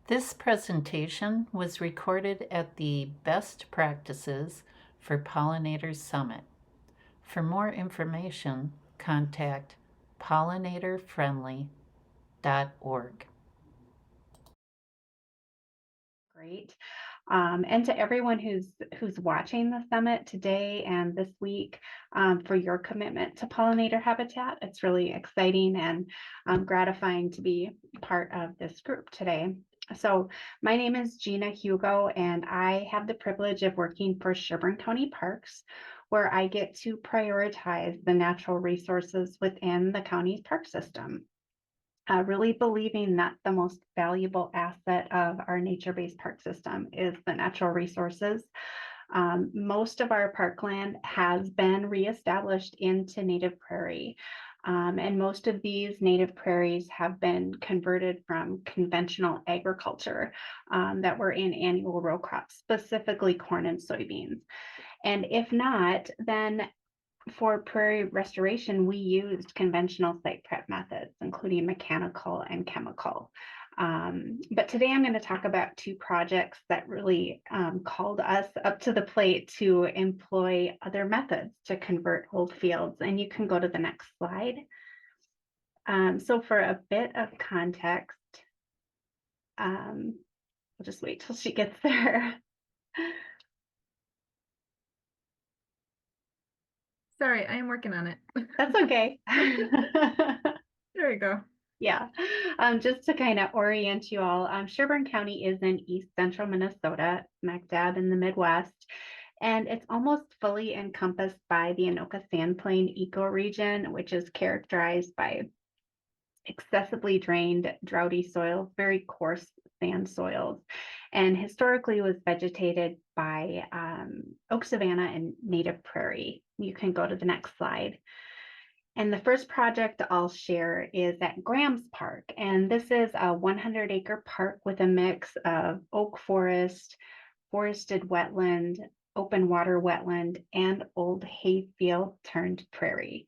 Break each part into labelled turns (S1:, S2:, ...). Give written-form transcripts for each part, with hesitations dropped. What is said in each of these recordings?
S1: This presentation was recorded at the Best Practices for Pollinators Summit. For more information, contact pollinatorfriendly.org.
S2: Great. And to everyone who's watching the summit today and this week, for your commitment to pollinator habitat. It's really exciting and gratifying to be part of this group today. So my name is Gina Hugo, and I have the privilege of working for Sherburne County Parks, where I get to prioritize the natural resources within the county's park system. Really believing that the most valuable asset of our nature-based park system is the natural resources. Most of our parkland has been reestablished into native prairie. And most of these native prairies have been converted from conventional agriculture that were in annual row crops, specifically corn and soybeans. And if not, then for prairie restoration, we used conventional site prep methods, including mechanical and chemical. But today I'm going to talk about two projects that really called us up to the plate to employ other methods to convert old fields. And you can go to the next slide. So for a bit of context, we'll just wait till she gets there.
S3: Sorry, I am working on it.
S2: That's okay.
S3: There we go.
S2: Yeah, just to kind of orient you all, Sherburne County is in east central Minnesota, smack dab in the Midwest, and it's almost fully encompassed by the Anoka Sandplain ecoregion, which is characterized by excessively drained, droughty soils, very coarse sand soils, and historically was vegetated by oak savanna and native prairie. You can go to the next slide. And the first project I'll share is at Graham's Park. And this is a 100-acre park with a mix of oak forest, forested wetland, open water wetland, and old hayfield turned prairie.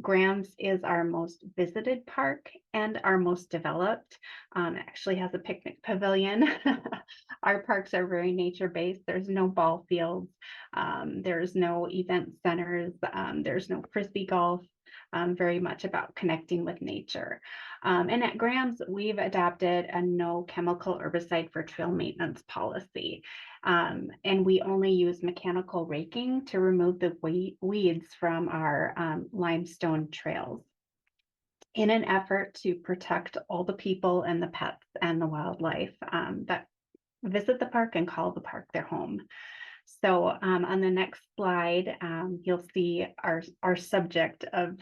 S2: Graham's is our most visited park and our most developed. It actually has a picnic pavilion. Our parks are very nature-based. There's no ball fields. There's no event centers. There's no frisbee golf. Very much about connecting with nature. And at Graham's, we've adopted a no chemical herbicide for trail maintenance policy. And we only use mechanical raking to remove the weeds from our limestone trails in an effort to protect all the people and the pets and the wildlife that visit the park and call the park their home. So on the next slide, you'll see our subject of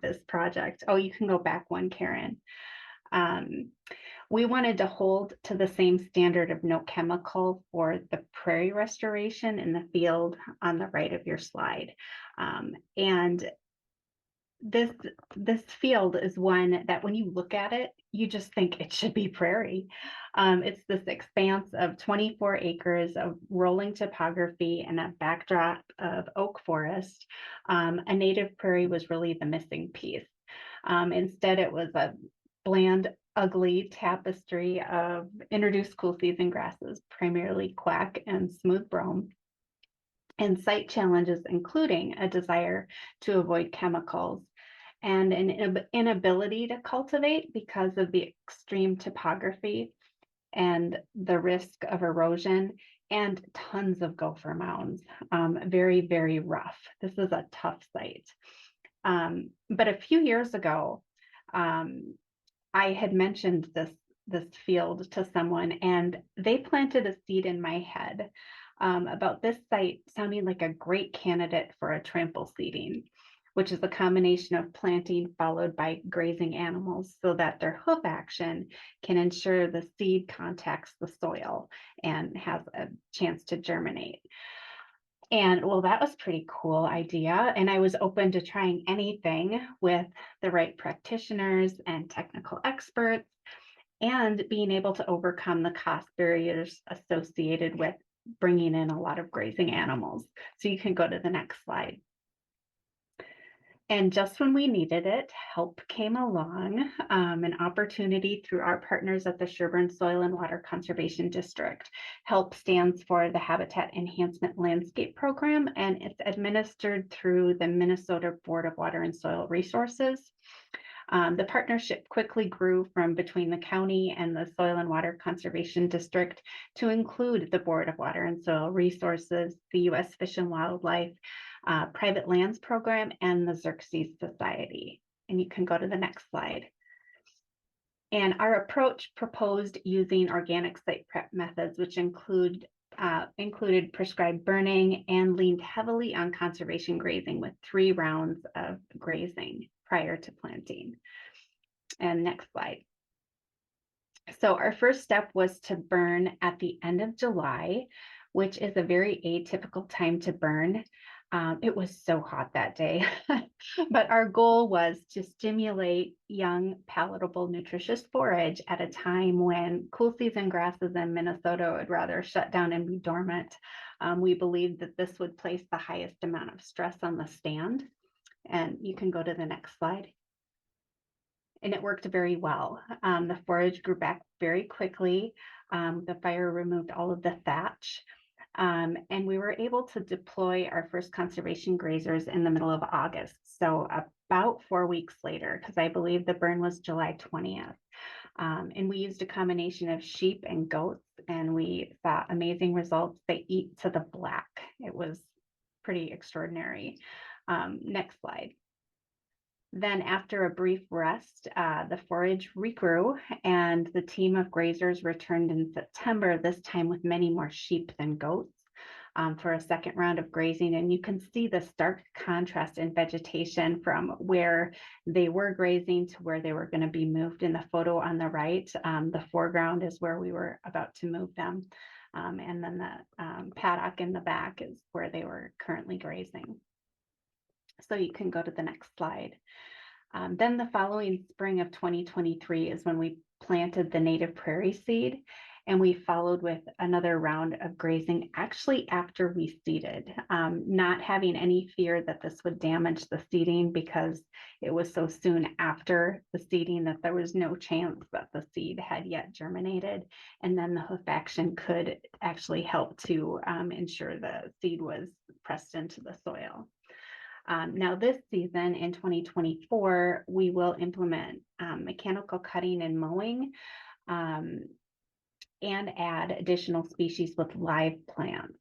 S2: this project. Oh, you can go back one, Karen. We wanted to hold to the same standard of no chemical for the prairie restoration in the field on the right of your slide. And this field is one that when you look at it, you just think it should be prairie. It's this expanse of 24 acres of rolling topography and a backdrop of oak forest. A native prairie was really the missing piece. Instead, it was a bland, ugly tapestry of introduced cool season grasses, primarily quack and smooth brome, and site challenges, including a desire to avoid chemicals and an inability to cultivate because of the extreme topography and the risk of erosion, and tons of gopher mounds. Very, very rough. This is a tough site. But a few years ago, I had mentioned this field to someone, and they planted a seed in my head about this site sounding like a great candidate for a trample seeding, which is a combination of planting followed by grazing animals so that their hoof action can ensure the seed contacts the soil and has a chance to germinate. And well, that was a pretty cool idea. And I was open to trying anything with the right practitioners and technical experts, and being able to overcome the cost barriers associated with bringing in a lot of grazing animals. So you can go to the next slide. And just when we needed it, help came along, an opportunity through our partners at the Sherburne Soil and Water Conservation District. HELP stands for the Habitat Enhancement Landscape Program, and it's administered through the Minnesota Board of Water and Soil Resources. The partnership quickly grew from between the county and the Soil and Water Conservation District to include the Board of Water and Soil Resources, the U.S. Fish and Wildlife, Private Lands Program, and the Xerxes Society. And you can go to the next slide. And our approach proposed using organic site prep methods, which included prescribed burning and leaned heavily on conservation grazing with 3 rounds of grazing prior to planting. And next slide. So our first step was to burn at the end of July, which is a very atypical time to burn. It was so hot that day, but our goal was to stimulate young, palatable, nutritious forage at a time when cool season grasses in Minnesota would rather shut down and be dormant. We believed that this would place the highest amount of stress on the stand. And you can go to the next slide. And it worked very well. The forage grew back very quickly. The fire removed all of the thatch. And we were able to deploy our first conservation grazers in the middle of August. So about 4 weeks later, because I believe the burn was July 20th. And we used a combination of sheep and goats, and we saw amazing results. They eat to the black. It was pretty extraordinary. Next slide. Then after a brief rest, the forage regrew, and the team of grazers returned in September, this time with many more sheep than goats, for a second round of grazing. And you can see the stark contrast in vegetation from where they were grazing to where they were going to be moved in the photo on the right. The foreground is where we were about to move them. And then the paddock in the back is where they were currently grazing. So you can go to the next slide. Then the following spring of 2023 is when we planted the native prairie seed, and we followed with another round of grazing actually after we seeded, not having any fear that this would damage the seeding because it was so soon after the seeding that there was no chance that the seed had yet germinated. And then the hoof action could actually help to ensure the seed was pressed into the soil. Now this season in 2024, we will implement mechanical cutting and mowing, and add additional species with live plants.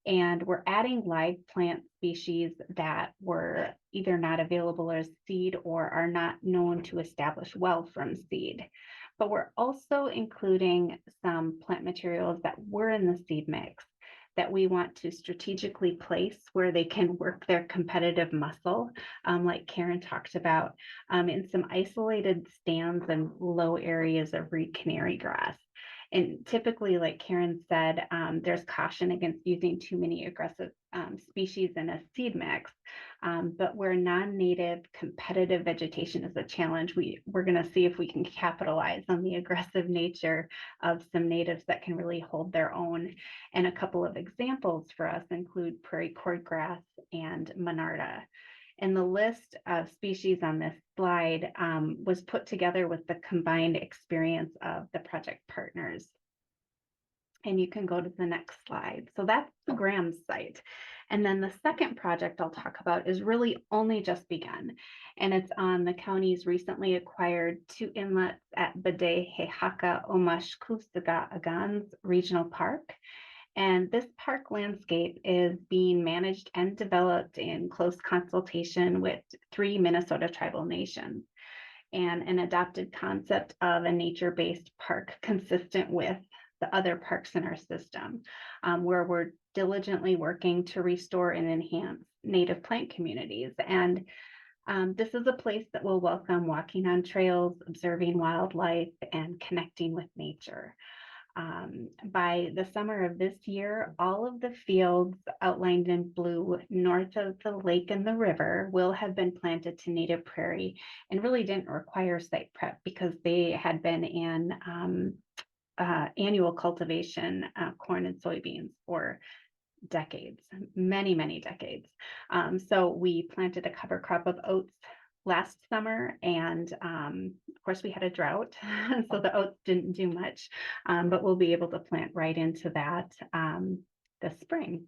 S2: And we're adding live plant species that were either not available as seed or are not known to establish well from seed. But we're also including some plant materials that were in the seed mix that we want to strategically place where they can work their competitive muscle, like Karen talked about, in some isolated stands and low areas of reed canary grass. And typically, like Karen said, there's caution against using too many aggressive species in a seed mix. But where non-native competitive vegetation is a challenge, we're going to see if we can capitalize on the aggressive nature of some natives that can really hold their own. And a couple of examples for us include prairie cordgrass and monarda. And the list of species on this slide was put together with the combined experience of the project partners. And you can go to the next slide. So that's the Graham site. And then the second project I'll talk about is really only just begun. And it's on the county's recently acquired 2 inlets at Bade Hehaka Omash Kusaga Agans Regional Park. And this park landscape is being managed and developed in close consultation with 3 Minnesota tribal nations, and an adopted concept of a nature-based park consistent with the other parks in our system, where we're diligently working to restore and enhance native plant communities. And this is a place that will welcome walking on trails, observing wildlife, and connecting with nature. By the summer of this year, all of the fields outlined in blue north of the lake and the river will have been planted to native prairie, and really didn't require site prep because they had been in annual cultivation, corn and soybeans for decades, many, many decades. So we planted a cover crop of oats last summer, and of course we had a drought, so the oats didn't do much, but we'll be able to plant right into that this spring.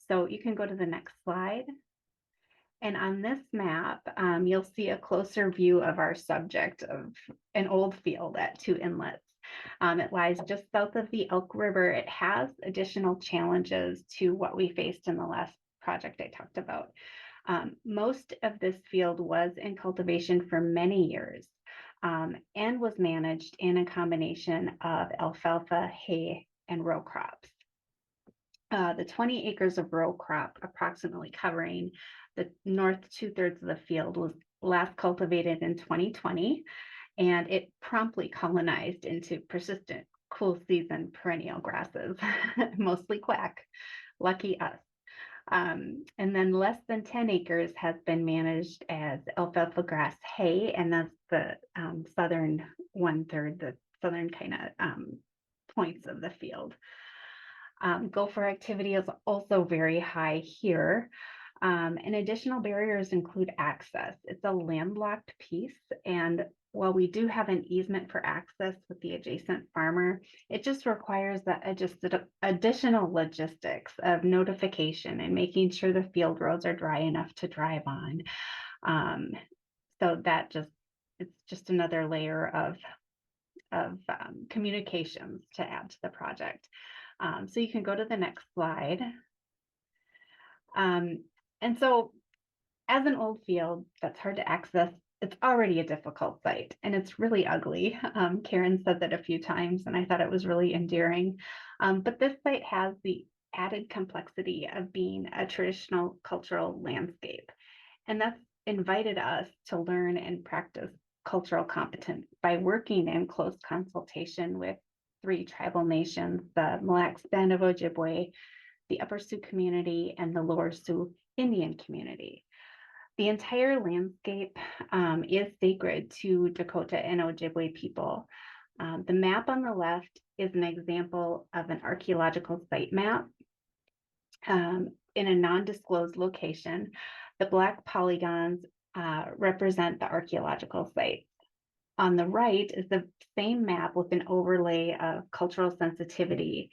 S2: So you can go to the next slide. And on this map, you'll see a closer view of our subject of an old field at Two Inlets. It lies just south of the Elk River. It has additional challenges to what we faced in the last project I talked about. Most of this field was in cultivation for many years and was managed in a combination of alfalfa, hay, and row crops. The 20 acres of row crop, approximately covering the north 2/3 of the field, was last cultivated in 2020, and it promptly colonized into persistent cool season perennial grasses, mostly quack. Lucky us. And then less than 10 acres has been managed as alfalfa grass hay, and that's the southern 1/3, the southern kind of points of the field. Gopher activity is also very high here. And additional barriers include access. It's a landlocked piece, and while we do have an easement for access with the adjacent farmer, it just requires that additional logistics of notification and making sure the field roads are dry enough to drive on. So that it's just another layer of communications to add to the project. So you can go to the next slide. And so as an old field that's hard to access, it's already a difficult site, and it's really ugly. Karen said that a few times, and I thought it was really endearing. But this site has the added complexity of being a traditional cultural landscape. And that's invited us to learn and practice cultural competence by working in close consultation with 3 tribal nations, the Mille Lacs Band of Ojibwe, the Upper Sioux community, and the Lower Sioux Indian community. The entire landscape is sacred to Dakota and Ojibwe people. The map on the left is an example of an archaeological site map in a non-disclosed location. The black polygons represent the archaeological site. On the right is the same map with an overlay of cultural sensitivity,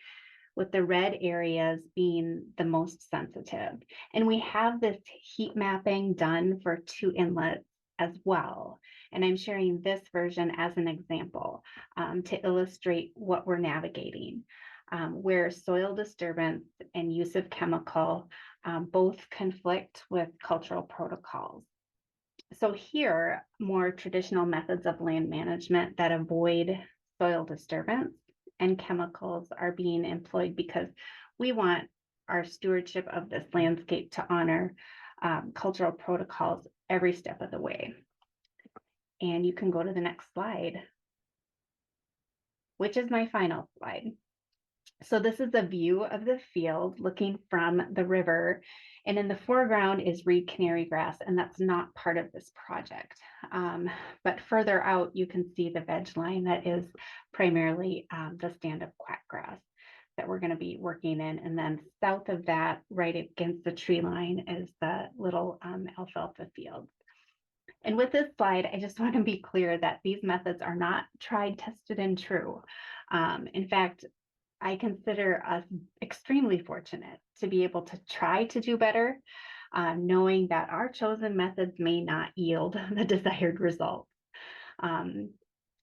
S2: with the red areas being the most sensitive. And we have this heat mapping done for Two Inlets as well. And I'm sharing this version as an example to illustrate what we're navigating, where soil disturbance and use of chemical both conflict with cultural protocols. So here, more traditional methods of land management that avoid soil disturbance and chemicals are being employed because we want our stewardship of this landscape to honor cultural protocols every step of the way. And you can go to the next slide, which is my final slide. So this is a view of the field looking from the river, and in the foreground is reed canary grass, and that's not part of this project. But further out, you can see the veg line that is primarily the stand-up quackgrass that we're going to be working in. And then south of that, right against the tree line, is the little alfalfa field. And with this slide, I just want to be clear that these methods are not tried, tested, and true. In fact, I consider us extremely fortunate to be able to try to do better, knowing that our chosen methods may not yield the desired results.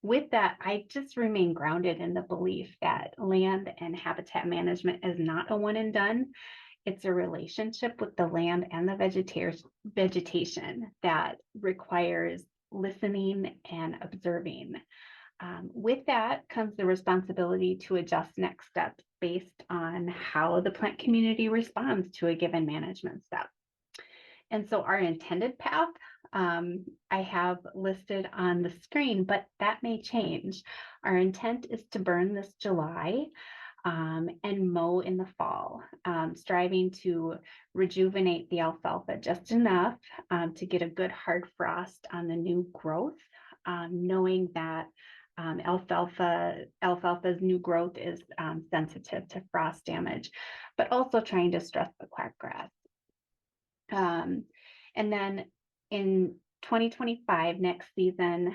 S2: With that, I just remain grounded in the belief that land and habitat management is not a one and done. It's a relationship with the land and the vegetation that requires listening and observing. With that comes the responsibility to adjust next steps based on how the plant community responds to a given management step. And so our intended path, I have listed on the screen, but that may change. Our intent is to burn this July and mow in the fall, striving to rejuvenate the alfalfa just enough to get a good hard frost on the new growth, knowing that Alfalfa's new growth is sensitive to frost damage, but also trying to stress the quackgrass. And then in 2025, next season,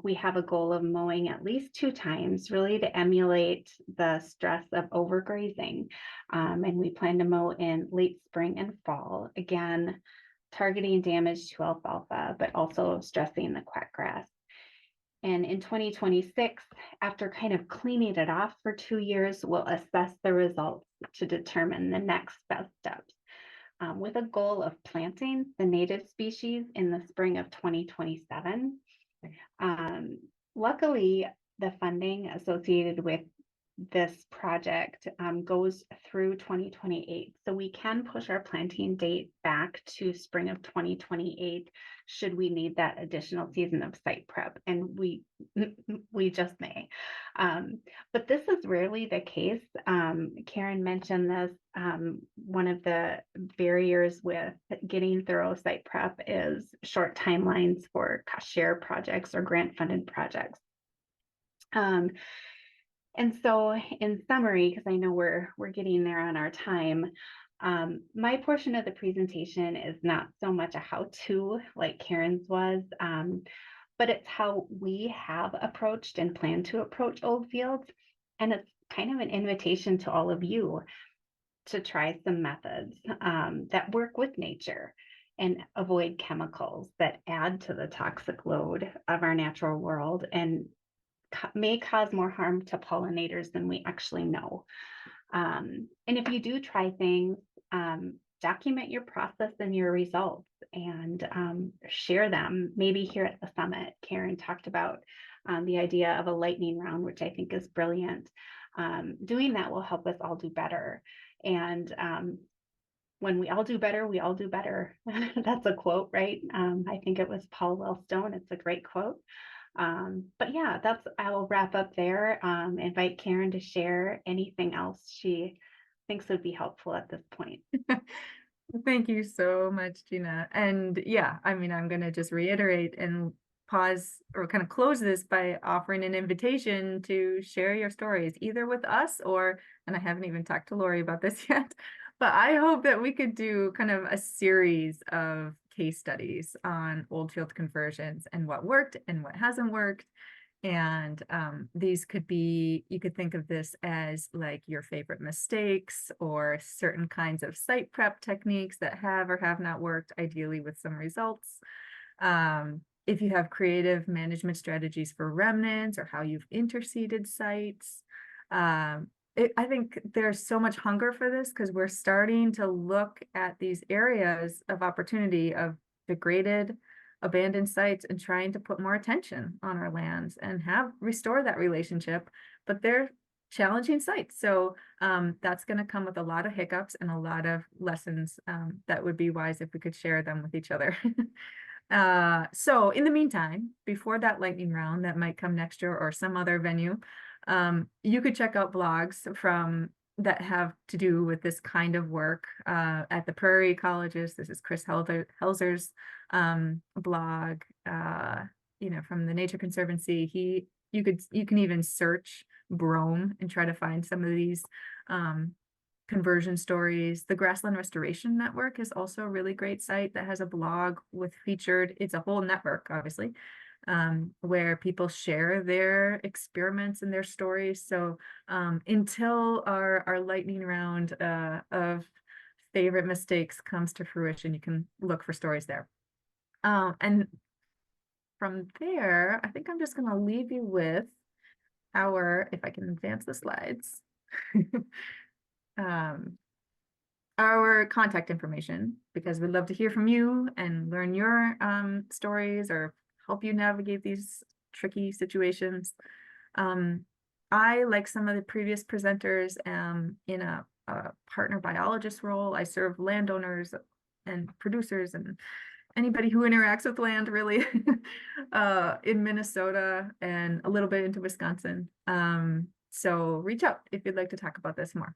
S2: we have a goal of mowing at least 2 times, really to emulate the stress of overgrazing. And we plan to mow in late spring and fall, again, targeting damage to alfalfa, but also stressing the quackgrass. And in 2026, after kind of cleaning it off for 2 years, we'll assess the results to determine the next best steps, with a goal of planting the native species in the spring of 2027. Luckily, the funding associated with this project goes through 2028. So we can push our planting date back to spring of 2028 should we need that additional season of site prep, and we just may. But this is rarely the case. Karen mentioned this. One of the barriers with getting thorough site prep is short timelines for cost share projects or grant funded projects. And so in summary, because I know we're getting there on our time, my portion of the presentation is not so much a how-to like Karen's was, but it's how we have approached and plan to approach old fields. And it's kind of an invitation to all of you to try some methods that work with nature and avoid chemicals that add to the toxic load of our natural world and may cause more harm to pollinators than we actually know. And if you do try things, document your process and your results and share them. Maybe here at the summit, Karen talked about the idea of a lightning round, which I think is brilliant. Doing that will help us all do better. And when we all do better, we all do better. That's a quote, right? I think it was Paul Wellstone. It's a great quote. But yeah, I'll wrap up there. Invite Karen to share anything else she thinks would be helpful at this point.
S3: Thank you so much, Gina. And yeah, I mean, I'm going to just reiterate and pause or kind of close this by offering an invitation to share your stories, either with us or, and I haven't even talked to Lori about this yet, but I hope that we could do kind of a series of case studies on old field conversions and what worked and what hasn't worked. And these could be, you could think of this as like your favorite mistakes or certain kinds of site prep techniques that have or have not worked, ideally with some results. If you have creative management strategies for remnants or how you've interseeded sites. I think there's so much hunger for this because we're starting to look at these areas of opportunity of degraded, abandoned sites and trying to put more attention on our lands and restore that relationship, but they're challenging sites. So that's going to come with a lot of hiccups and a lot of lessons that would be wise if we could share them with each other. So in the meantime, before that lightning round that might come next year or some other venue, you could check out blogs that have to do with this kind of work at the Prairie colleges. This is Chris Helzer's blog, from the Nature Conservancy. You can even search brome and try to find some of these conversion stories. The Grassland Restoration Network is also a really great site that has a blog with featured, it's a whole network, obviously, where people share their experiments and their stories. So until our lightning round of favorite mistakes comes to fruition, you can look for stories there. And from there, I think I'm just going to leave you with if I can advance the slides, our contact information, because we'd love to hear from you and learn your stories or help you navigate these tricky situations. I, like some of the previous presenters, am in a partner biologist role. I serve landowners and producers and anybody who interacts with land, really, in Minnesota and a little bit into Wisconsin. So reach out if you'd like to talk about this more.